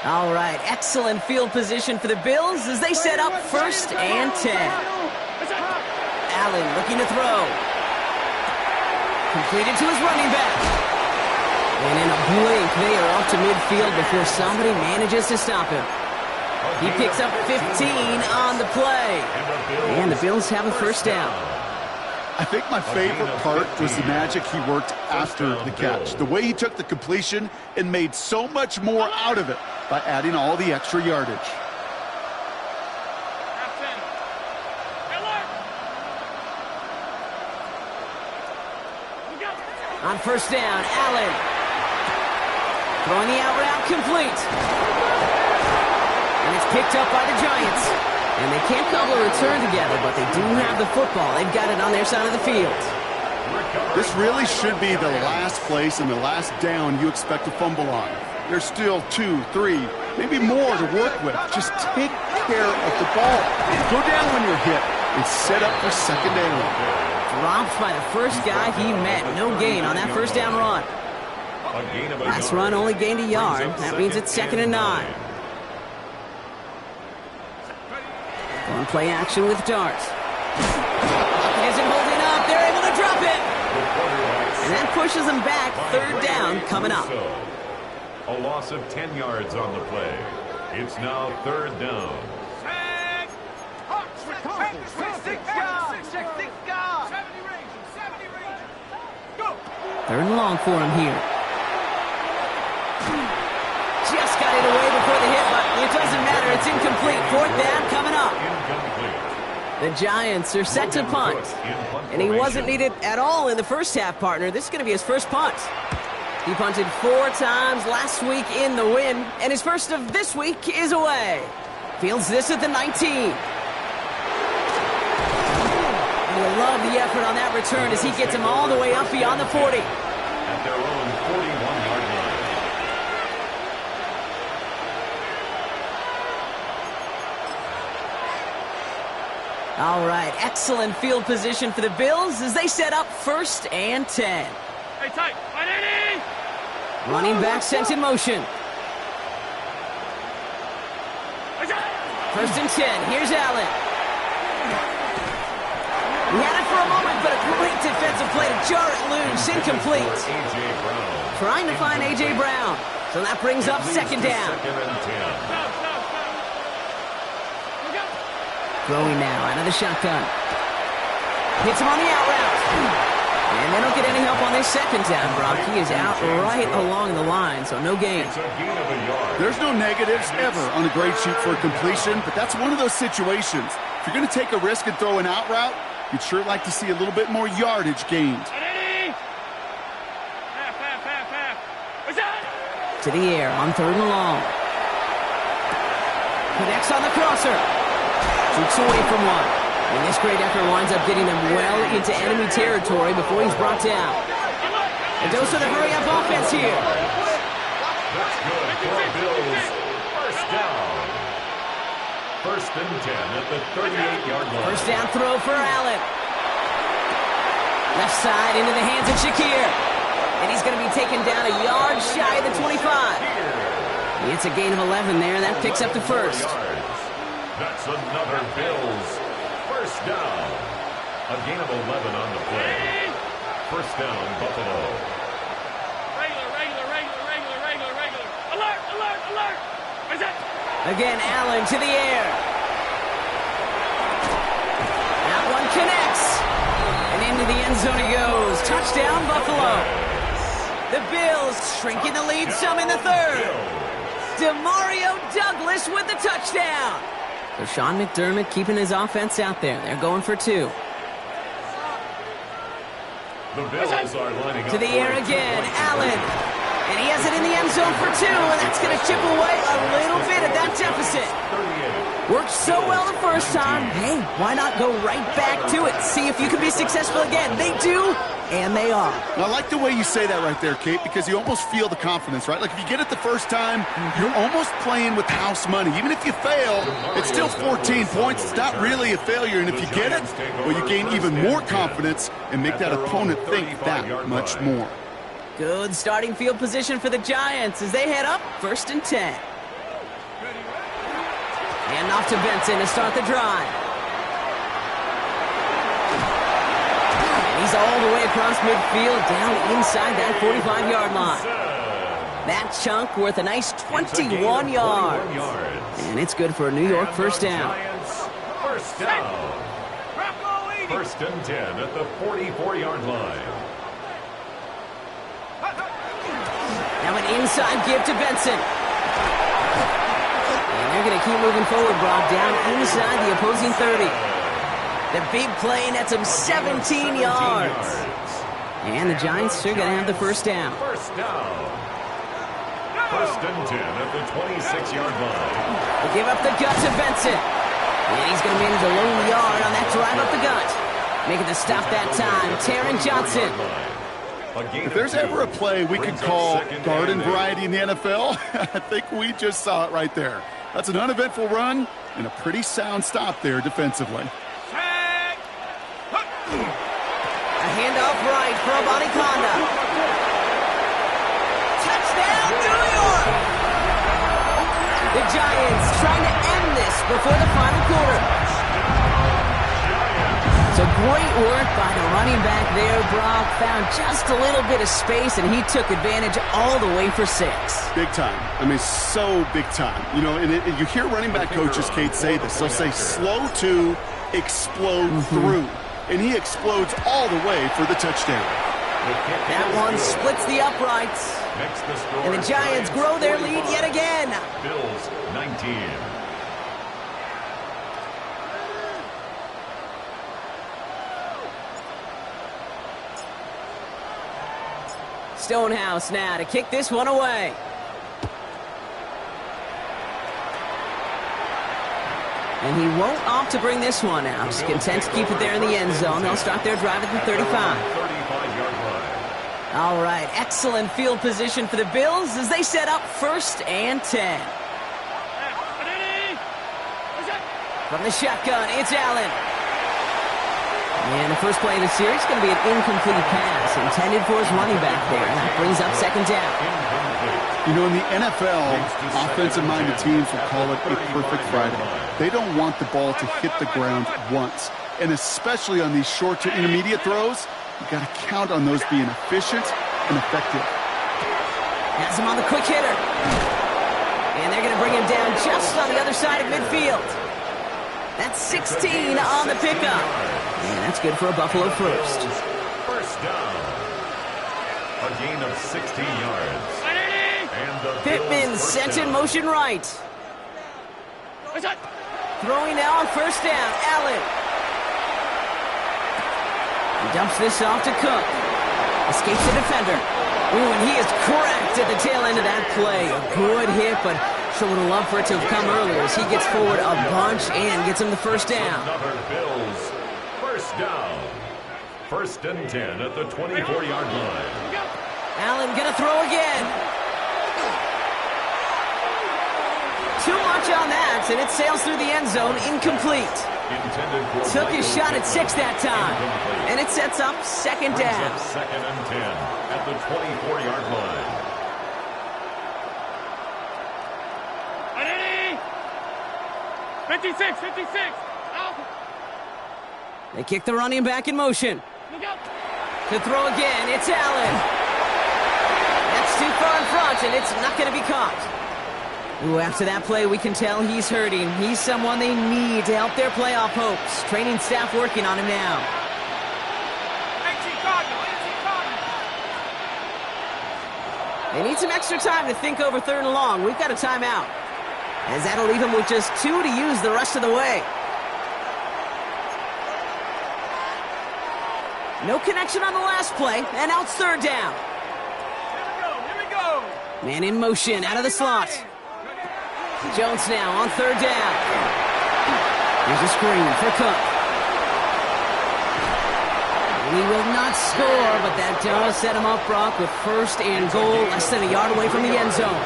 All right, excellent field position for the Bills as they set up 1st and 10. Allen looking to throw. Completed to his running back. And in a blink, they are off to midfield before somebody manages to stop him. He picks up 15 on the play. And the Bills have a 1st down. I think my favorite part was the magic he worked after the catch. The way he took the completion and made so much more out of it by adding all the extra yardage. On 1st down, Allen. Throwing the out route complete. And it's picked up by the Giants. And they can't cobble a return together, but they do have the football. They've got it on their side of the field. This really should be the last place and the last down you expect to fumble on. There's still 2, 3, maybe more to work with. Just take care of the ball. Go down when you're hit and set up for 2nd down. Dropped by the first guy he met. No gain on that 1st down run. Last run only gained a yard. That means it's 2nd and 9. On play action with Darts. He isn't holding up. They're able to drop it. And that pushes them back. 3rd down coming up. A loss of 10 yards on the play. It's now 3rd down. 3rd and long for him here. Just got it away before the hit, but it doesn't matter. It's incomplete. 4th down coming up. The Giants are set to punt. And he wasn't needed at all in the 1st half, partner. This is going to be his 1st punt. He punted 4 times last week in the win, and his 1st of this week is away. Fields this at the 19. I love the effort on that return as he gets him all the way up beyond the 40. At their own 41-yard line. All right, excellent field position for the Bills as they set up 1st and 10. Hey, tight. Running back sent in motion. 1st and 10. Here's Allen. He had it for a moment, but a great defensive play to jar it loose. Incomplete. Trying to find A.J. Brown. So that brings up 2nd down. Throwing now out of the shotgun. Hits him on the out route. And they don't get any help on this 2nd down, Brock. He is out right along the line, so no gain. There's no negatives ever on a grade sheet for a completion, but that's one of those situations. If you're going to take a risk and throw an out route, you'd sure like to see a little bit more yardage gained. To the air on 3rd and long. Connects on the crosser. Shoots away from one. And this great effort winds up getting them well into enemy territory before he's brought down. A dose of the hurry-up offense here. That's good for Bills. 1st down. 1st and 10 at the 38-yard line. 1st down throw for Allen. Left side into the hands of Shakir. And he's going to be taken down a yard shy of the 25. It's a gain of 11 there. That picks up the 1st. That's another Bills 1st down. A gain of 11 on the play. 1st down, Buffalo. Regular. Alert. Again, Allen to the air. That one connects. And into the end zone he goes. Touchdown, Buffalo. The Bills shrinking the lead some in the 3rd. Demario Douglas with the touchdown. So Sean McDermott keeping his offense out there. They're going for 2. The Bills are lining up to the air again, Allen. And he has it in the end zone for 2, and that's going to chip away a little bit of that deficit. Worked so well the 1st time. Hey, why not go right back to it? See if you can be successful again. They do, and they are. Well, I like the way you say that right there, Kate, because you almost feel the confidence, right? Like if you get it the 1st time, you're almost playing with house money. Even if you fail, it's still 14 points. It's not really a failure, and if you get it, well, you gain even more confidence and make that opponent think that much more. Good starting field position for the Giants as they head up 1st and 10. And off to Benson to start the drive. And he's all the way across midfield, down inside that 45-yard line. That chunk worth a nice 21 yards. And it's good for a New York first down. First down. First and 10 at the 44-yard line. Now an inside give to Benson. And they're going to keep moving forward, Brock, down inside the opposing 30. The big play nets him 17 yards. And the Giants are going to have the first down. First down. First and 10 at the 26-yard line. They give up the gut to Benson. And he's going to manage a lone yard on that drive up the gut. Making the stop that time, Taron Johnson. If there's ever a play we could call garden variety in the NFL, I think we just saw it right there. That's an uneventful run and a pretty sound stop there defensively. A handoff right for Abanikanda. Touchdown, New York! The Giants trying to end this before the final quarter. So great work by the running back there. Brock found just a little bit of space, and he took advantage all the way for 6. Big time. I mean, so big time. You know, and you hear running back coaches, Kate, say this. They'll say slow to explode through. And he explodes all the way for the touchdown. That one splits the uprights. And the Giants grow their lead yet again. Bills 19. Stonehouse now to kick this one away. And he won't opt to bring this one out. He's content to keep it there in the end zone. They'll start their drive at the 35. 35-yard line. All right, excellent field position for the Bills as they set up first and 10. From the shotgun, it's Allen. And the first play of the series is going to be an incomplete pass intended for his running back there. And that brings up second down. You know, in the NFL, offensive-minded teams will call it a perfect Friday. They don't want the ball to hit the ground once. And especially on these short to intermediate throws, you've got to count on those being efficient and effective. Has him on the quick hitter. And they're going to bring him down just on the other side of midfield. That's 16 on the pickup. And that's good for a Buffalo first. First down. A gain of 16 yards. Pittman sent in motion right. Throwing now on first down, Allen. He dumps this off to Cook. Escapes the defender. Ooh, and he is cracked at the tail end of that play. A good hit, but sure would have loved for it to have come earlier as he gets forward a bunch and gets him the first down. Another Bills first down. First and 10 at the 24-yard line. Allen gonna throw again. Too much on that, and it sails through the end zone, incomplete. Took his shot at 6 that time, and it sets up second down. Second and 10 at the 24-yard line. 56, 56. Out. They kick the running back in motion. To throw again, it's Allen. That's too far in front, and it's not going to be caught. Ooh, after that play, we can tell he's hurting. He's someone they need to help their playoff hopes. Training staff working on him now. They need some extra time to think over third and long. We've got a timeout, as that'll leave him with just 2 to use the rest of the way. No connection on the last play, and now it's third down. Here we go. Man in motion, out of the slot. Jones now on third down. Here's a screen for Cook. And he will not score, but that does set him up, Brock, with first and goal, less than a yard away from the end zone.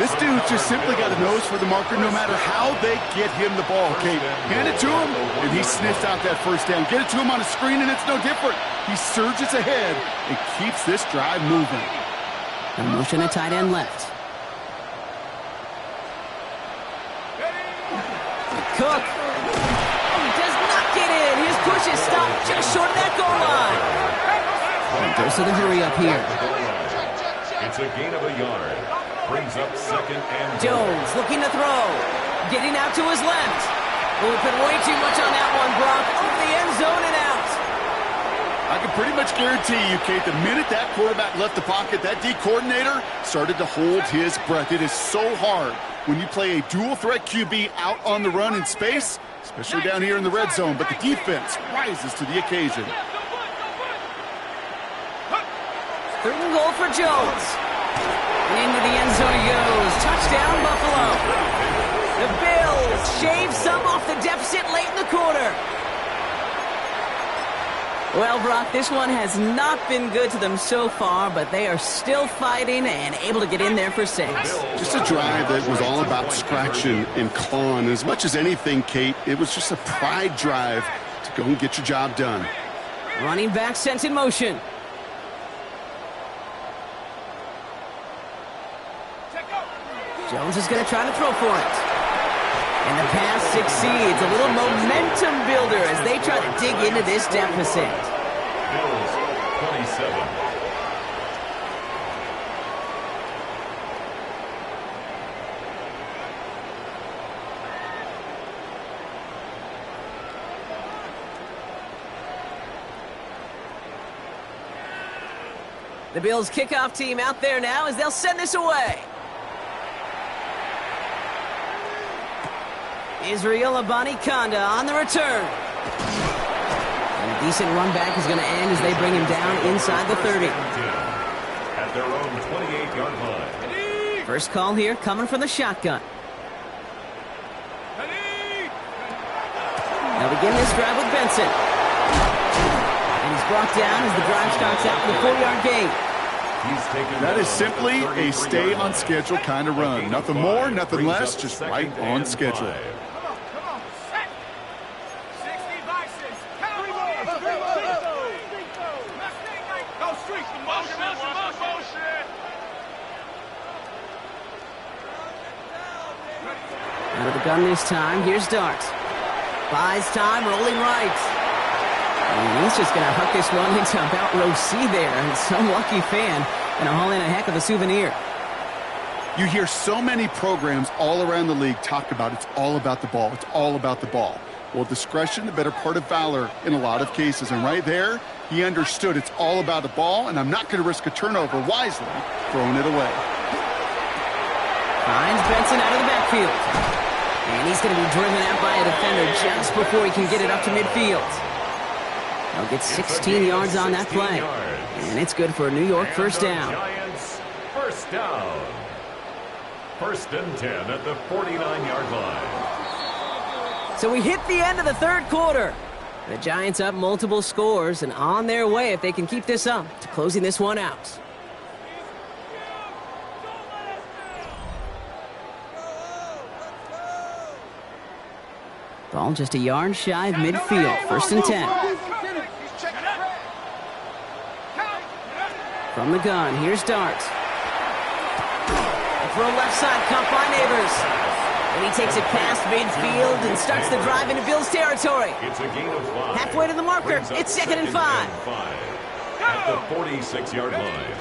This dude's just simply got a nose for the marker no matter how they get him the ball, Kate. Hand it to him, and he sniffs out that first down. Get it to him on a screen, and it's no different. He surges ahead and keeps this drive moving. A motion at tight end left. Cook. Does not get in. His push is stopped just short of that goal line. Goes to the hurry up here. It's a gain of a yard. Brings up second and Jones looking to throw. Getting out to his left. Oh, we put way too much on that one, Brock. Over the end zone and out. I can pretty much guarantee you, Kate, the minute that quarterback left the pocket, that D coordinator started to hold his breath. It is so hard when you play a dual-threat QB out on the run in space, especially down here in the red zone, but the defense rises to the occasion. 3rd and goal for Jones. And into the end zone he goes. Touchdown, Buffalo. The Bills shave some off the deficit late in the quarter. Well, Brock, this one has not been good to them so far, but they are still fighting and able to get in there for 6. Just a drive that was all about scratching and clawing. As much as anything, Kate, it was just a pride drive to go and get your job done. Running back sent in motion. Jones is going to try to throw for it. And the pass succeeds. A little momentum builder as they try to dig into this deficit. Bills 27. The Bills kickoff team out there now as they'll send this away. Israel Abani-Kanda on the return. And a decent run back is going to end as they bring him down inside the 30. At their own 28-yard line. First call here coming from the shotgun. They'll begin this drive with Benson. And he's brought down as the drive starts out with a 4-yard gain. That is simply a stay-on-schedule kind of run. Nothing more, nothing less, just right on schedule. Out of the gun this time, here's Dart. Buys time, rolling right. And he's just going to huck this one into about row C there. And some lucky fan going to haul in a heck of a souvenir. You hear so many programs all around the league talk about it's all about the ball. It's all about the ball. Well, discretion, the better part of valor in a lot of cases. And right there, he understood it's all about the ball, and I'm not going to risk a turnover, wisely throwing it away. Finds Benson out of the backfield. And he's going to be driven out by a defender just before he can get it up to midfield. They'll get 16 yards on that play. And it's good for a New York first down. Giants first down. 1st and 10 at the 49-yard line. So we hit the end of the 3rd quarter. The Giants up multiple scores and on their way, if they can keep this up, to closing this one out. Ball just a yard shy of midfield. 1st and 10. From the gun, here's Dart. A throw left side, caught by Neighbors. And he takes it past midfield and starts the drive into Bills territory. It's a gain of 5. Halfway to the marker, it's 2nd and 5. At the 46-yard line.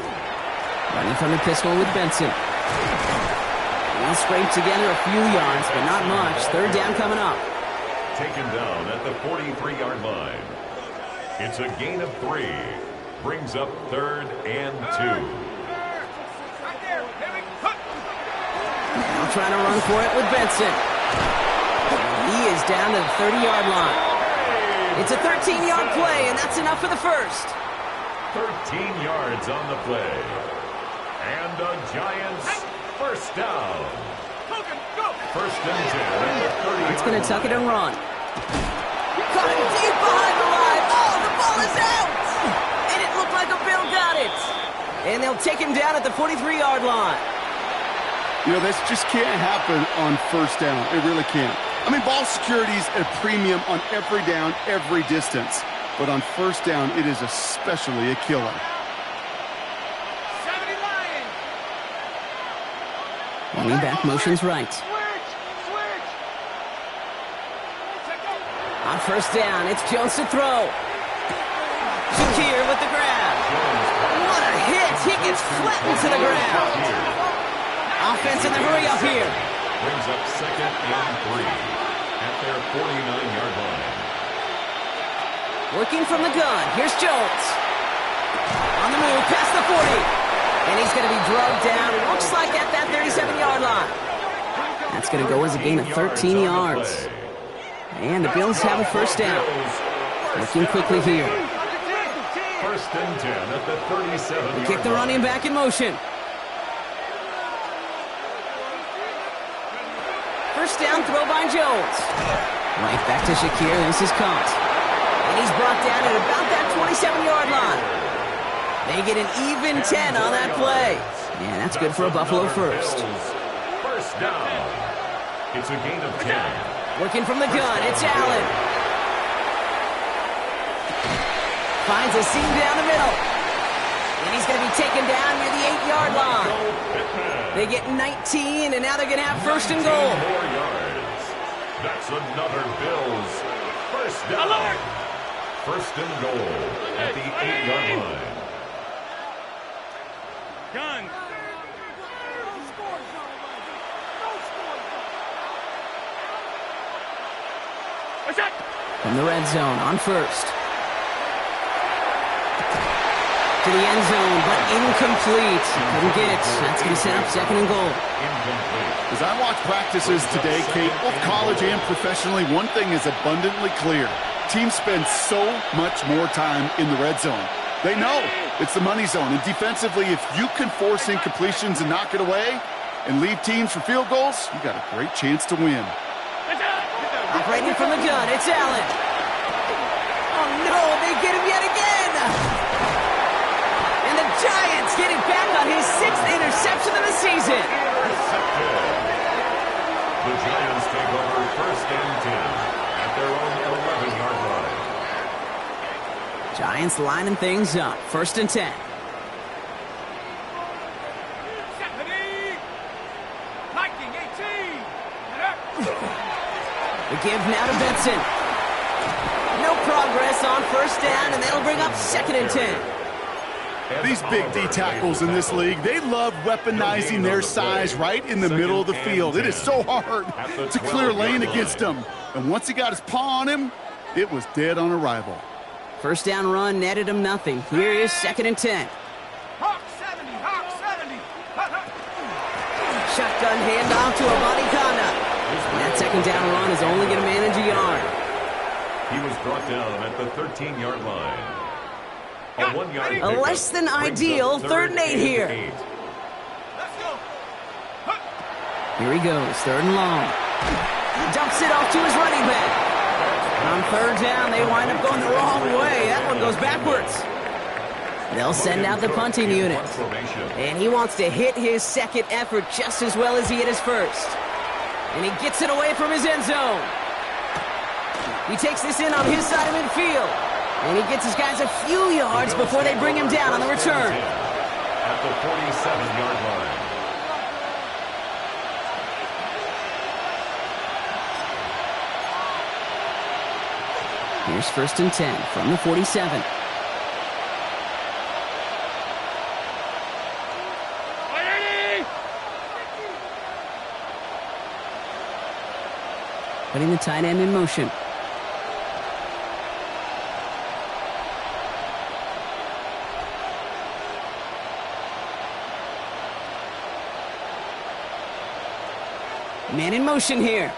Running from the pistol with Benson. He'll scrape together a few yards, but not much. 3rd down coming up. Taken down at the 43-yard line. It's a gain of 3. Brings up 3rd and 2. Now trying to run for it with Benson. He is down to the 30-yard line. It's a 13-yard play, and that's enough for the first. 13 yards on the play. And the Giants first down. 1st and 10 at the 30. It's going to tuck it and run. Caught him deep behind the line. Oh, the ball is out. And it looked like a Bill got it. And they'll take him down at the 43-yard line. You know, this just can't happen on 1st down. It really can't. I mean, ball security is at a premium on every down, every distance. But on 1st down, it is especially a killer. Running back motions right. On first down, it's Jones to throw. Shakir with the grab. What a hit! He gets flattened to the ground. Offense in the hurry up here. Brings up 2nd and 3 at their 49-yard line. Working from the gun. Here's Jones. On the move, past the 40. And he's going to be drugged down. It looks like at that 37-yard line. That's going to go as a gain of 13 yards. And the Bills have a first down. Looking quickly here. 1st and 10 at the 37-yard line. Kick the running back in motion. First down throw by Jones. Right back to Shakir. This is caught. And he's brought down at about that 27-yard line. They get an even 10 on that play. Yeah, that's good for a Buffalo first. First down. It's a gain of 10. Working from the gun, it's Allen. Finds a seam down the middle. And he's going to be taken down near the 8-yard line. They get 19, and now they're going to have first and goal. 4 yards. That's another Bills first down. First and goal at the 8-yard line. Gun. From the red zone on first. To the end zone, but incomplete. Couldn't get it. That's going to set up second and goal. As I watch practices today, Kate, both college and professionally, one thing is abundantly clear. Teams spend so much more time in the red zone. They know it's the money zone. And defensively, if you can force incompletions and knock it away and leave teams for field goals, you got a great chance to win. Operating from the gun, it's Allen. Oh no, they get him yet again. And the Giants get it back on his 6th interception of the season. Intercepted. The Giants take over 1st and 10 at their own 11-yard line. Giants lining things up. 1st and 10. The give now to Benson. No progress on first down, and that'll bring up 2nd and 10. These big D tackles in this league, they love weaponizing their size right in the middle of the field. It is so hard to clear lane against them. And once he got his paw on him, it was dead on arrival. First down run netted him nothing. Here is 2nd and 10. Hawk 70, Hawk 70. Shotgun handoff to Abanikanda. That second down run is only going to manage a yard. He was brought down at the 13-yard line. A 1-yard A less than ideal 3rd and 8 here. Let's go. Here he goes, 3rd and long. Dumps it off to his running back. On 3rd down, they wind up going the wrong way. That one goes backwards. They'll send out the punting unit. And he wants to hit his 2nd effort just as well as he hit his 1st. And he gets it away from his end zone. He takes this in on his side of midfield. And he gets his guys a few yards before they bring him down on the return. At the 47-yard line. Here's 1st and 10 from the 47. Putting the tight end in motion. Man in motion here.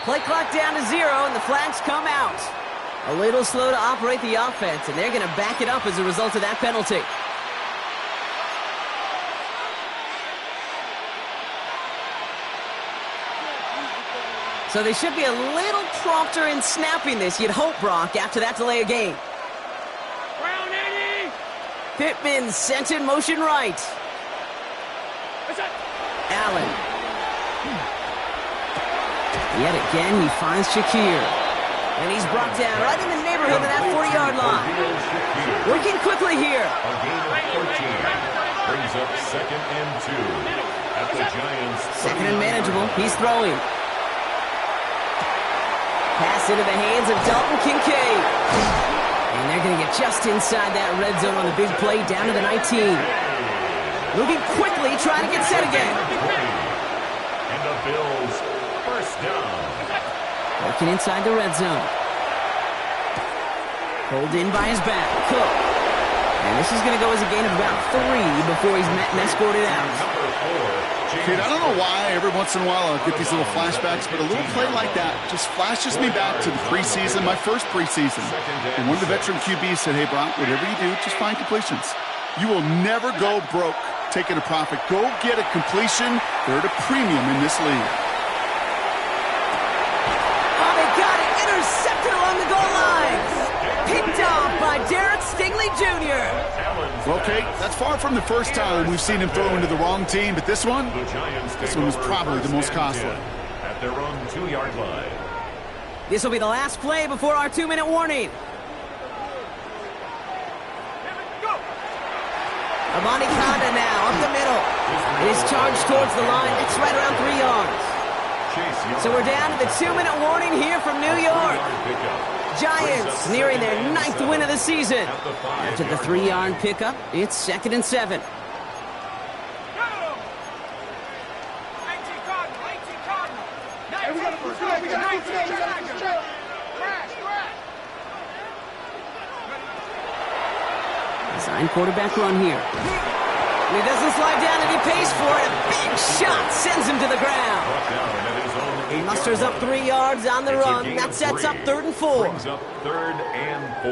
Play clock down to 0, and the flags come out. A little slow to operate the offense, and they're going to back it up as a result of that penalty. So they should be a little prompter in snapping this, you'd hope, Brock, after that delay of game. Brown 80. Pittman sent in motion right. Allen. Yet again, he finds Shakir. And he's brought down right in the neighborhood of that 40-yard line. Working quickly here. A gain of 14 brings up 2nd and 2 at the Giants. 2nd and manageable. He's throwing. Pass into the hands of Dalton Kincaid. And they're going to get just inside that red zone on the big play down to the 19. Moving quickly, trying to get set again. And the Bills first down. Working inside the red zone. Pulled in by his back. Cook. And this is going to go as a gain of about 3 before he's met and escorted out. Kid, I don't know why every once in a while I'll get these little flashbacks, but a little play like that just flashes me back to the preseason, my first preseason. And one of the veteran QBs said, hey, Brock, whatever you do, just find completions. You will never go broke taking a profit. Go get a completion. They're at a premium in this league. Oh, they got it. Intercepted along the goal line. Picked off by Derek Stingley Jr. Okay, that's far from the first time we've seen him throw into the wrong team, but this one was probably the most costly. At their own 2-yard line. This will be the last play before our 2-minute warning. Amani Kanda now up the middle. It is charged towards the line. It's right around 3 yards. So we're down to the 2-minute warning here from New York. Giants nearing their 9th win of the season. After the 3-yard pickup, it's 2nd and 7. Design quarterback run here. And he doesn't slide down and he pays for it. A big shot sends him to the ground. He musters up 3 yards on the run. That sets up 3rd and 4. Brings up 3rd and 4.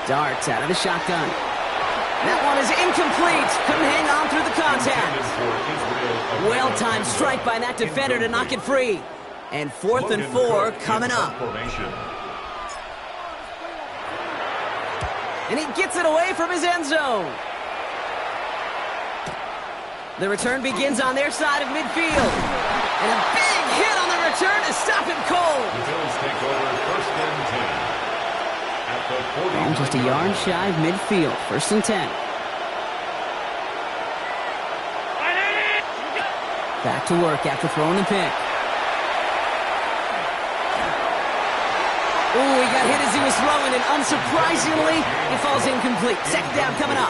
Darts out of the shotgun. That one is incomplete. Couldn't hang on through the contact. Well-timed strike by that defender to knock it free. And 4th and 4 coming up. And he gets it away from his end zone. The return begins on their side of midfield. And a big hit on the return to stop him cold. The Bills take over 1st and 10. At the 40. And just a yard shy of midfield. 1st and 10. Back to work after throwing the pick. Ooh, he got hit as he was throwing, and unsurprisingly, it falls incomplete. 2nd down coming up.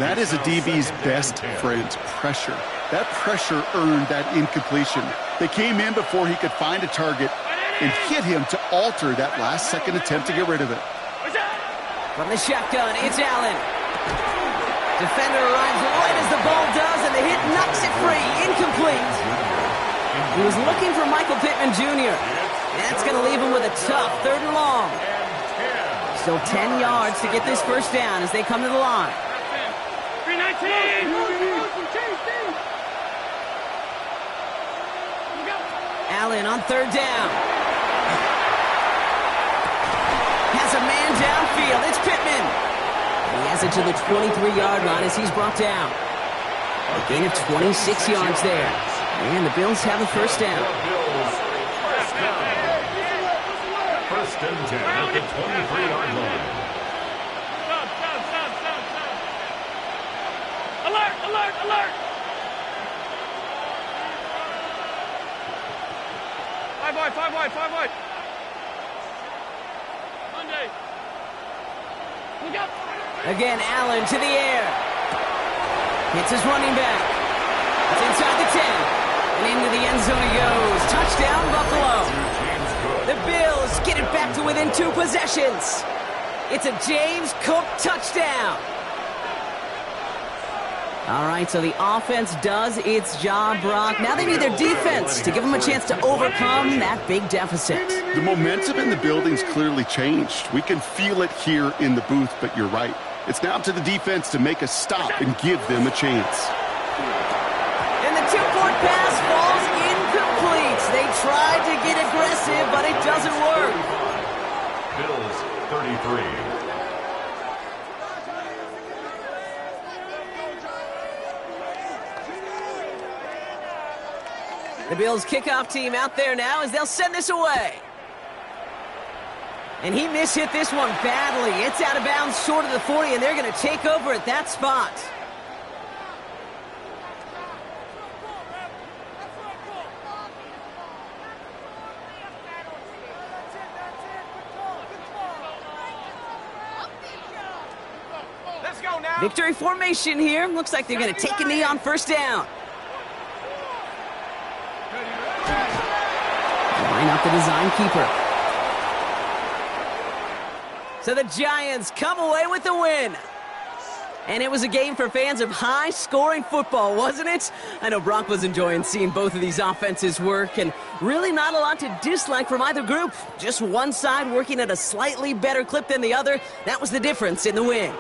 That is a DB's best friend, pressure. That pressure earned that incompletion. They came in before he could find a target and hit him to alter that last-second attempt to get rid of it. From the shotgun, it's Allen. Defender arrives right as the ball does, and the hit knocks it free. Incomplete. He was looking for Michael Pittman Jr. That's going to leave him with a tough 3rd and long. Still 10 yards to get this 1st down as they come to the line. 319. Allen on 3rd down. Has a man downfield. It's Pittman. And he has it to the 23-yard line as he's brought down. A gain of 26 yards there. And the Bills have a 1st down. 1st and 10 at the 23-yard line. Alert, alert, alert. 5 wide, 5 wide, 5 wide. Monday. Look up. Again, Allen to the air. Hits his running back. It's inside the 10. And into the end zone he goes. Touchdown, Buffalo. The Bills get it back to within 2 possessions. It's a James Cook touchdown. All right, so the offense does its job, Brock. Now they need their defense to give them a chance to overcome that big deficit. The momentum in the building's clearly changed. We can feel it here in the booth, but you're right. It's now up to the defense to make a stop and give them a chance. And the tip-point pass falls incomplete. They tried to get aggressive, but it doesn't work. Bills 33. The Bills kickoff team out there now as they'll send this away. And he mishit this one badly. It's out of bounds short of the 40, and they're going to take over at that spot. Let's go now. Victory formation here. Looks like they're going to take a knee on first down. Line up the design keeper. So the Giants come away with the win. And it was a game for fans of high-scoring football, wasn't it? I know Brock was enjoying seeing both of these offenses work, and really not a lot to dislike from either group. Just one side working at a slightly better clip than the other. That was the difference in the win.